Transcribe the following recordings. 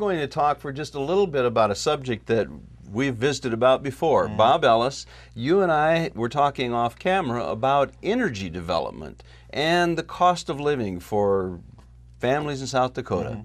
going to talk for just a little bit about a subject that we've visited about before. Bob Ellis, you and I were talking off camera about energy development and the cost of living for families in South Dakota.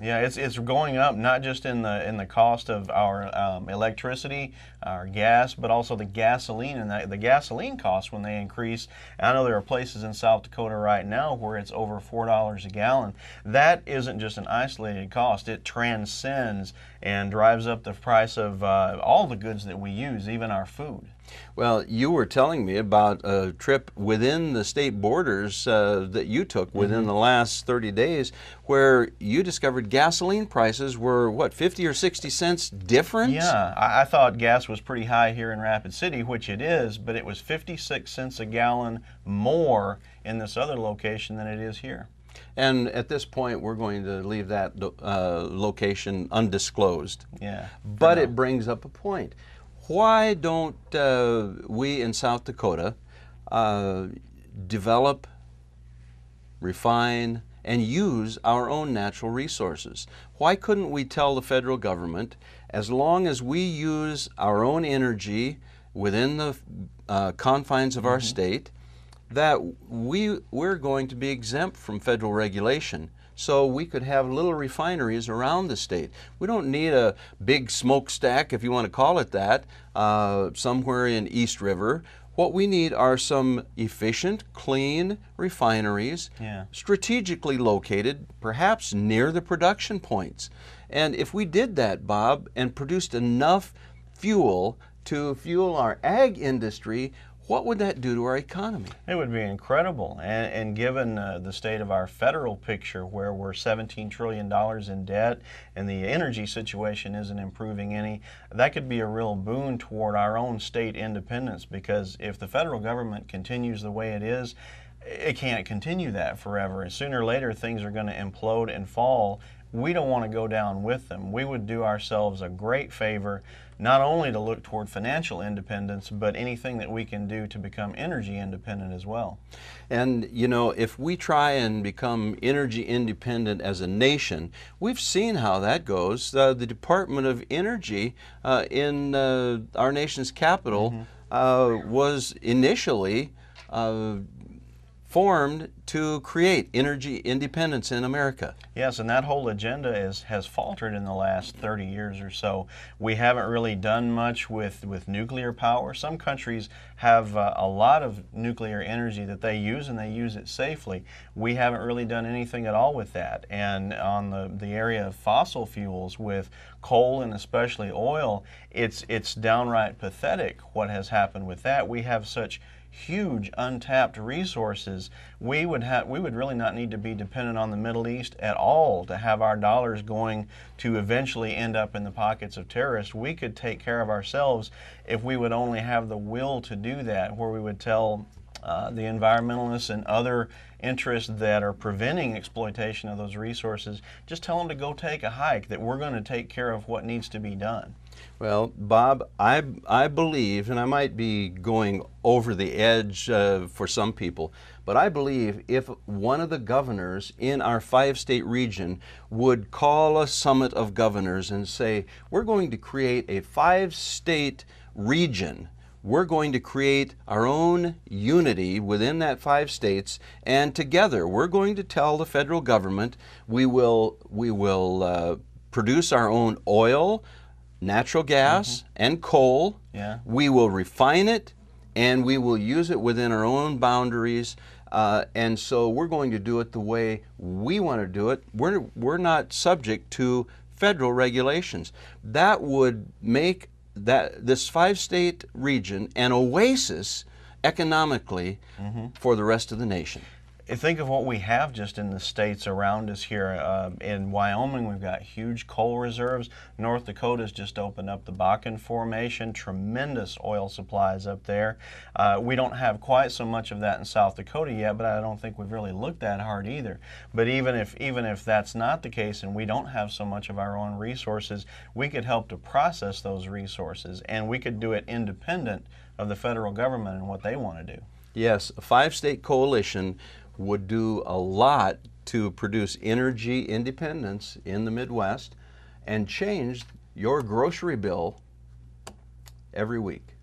Yeah, it's going up not just in the cost of our electricity, our gas, but also the gasoline and the gasoline costs when they increase. I know there are places in South Dakota right now where it's over $4 a gallon. That isn't just an isolated cost; it transcends and drives up the price of all the goods that we use, even our food. Well, you were telling me about a trip within the state borders that you took within the last 30 days where you discovered gasoline prices were, what, 50 or 60 cents difference? Yeah, I thought gas was pretty high here in Rapid City, which it is, but it was 56 cents a gallon more in this other location than it is here. And at this point, we're going to leave that location undisclosed. Yeah. But it brings up a point. Why don't we in South Dakota develop, refine, and use our own natural resources? Why couldn't we tell the federal government, as long as we use our own energy within the confines of our state, that we're going to be exempt from federal regulation? So we could have little refineries around the state. We don't need a big smokestack, if you want to call it that, somewhere in East River. What we need are some efficient, clean refineries, strategically located, perhaps near the production points. And if we did that, Bob, and produced enough fuel to fuel our ag industry, what would that do to our economy? It would be incredible. And given the state of our federal picture, where we're $17 trillion in debt and the energy situation isn't improving any, that could be a real boon toward our own state independence, because if the federal government continues the way it is, it can't continue that forever. And sooner or later, things are going to implode and fall. We don't want to go down with them. We would do ourselves a great favor not only to look toward financial independence, but anything that we can do to become energy independent as well. And you know, if we try and become energy independent as a nation, we've seen how that goes. The Department of Energy in our nation's capital was initially formed to create energy independence in America. Yes, and that whole agenda has faltered in the last 30 years or so. We haven't really done much with nuclear power. Some countries have a lot of nuclear energy that they use, and they use it safely. We haven't really done anything at all with that. And on the area of fossil fuels, with coal and especially oil, it's downright pathetic what has happened with that. We have such huge untapped resources. We would really not need to be dependent on the Middle East at all to have our dollars going to eventually end up in the pockets of terrorists. We could take care of ourselves if we would only have the will to do that, where we would tell the environmentalists and other interests that are preventing exploitation of those resources, just tell them to go take a hike, that we're going to take care of what needs to be done. Well, Bob, I believe, and I might be going over the edge for some people, but I believe if one of the governors in our 5-state region would call a summit of governors and say, we're going to create a 5-state region, we're going to create our own unity within that 5 states, and together we're going to tell the federal government we will produce our own oil, natural gas, and coal. We will refine it, and we will use it within our own boundaries. And so we're going to do it the way we want to do it. We're not subject to federal regulations. That would make this 5-state region an oasis economically for the rest of the nation. Think of what we have just in the states around us here. In Wyoming, we've got huge coal reserves. North Dakota's just opened up the Bakken Formation, tremendous oil supplies up there. We don't have quite so much of that in South Dakota yet, but I don't think we've really looked that hard either. But even if that's not the case and we don't have so much of our own resources, we could help to process those resources, and we could do it independent of the federal government and what they want to do. Yes, a 5-state coalition would do a lot to produce energy independence in the Midwest and change your grocery bill every week.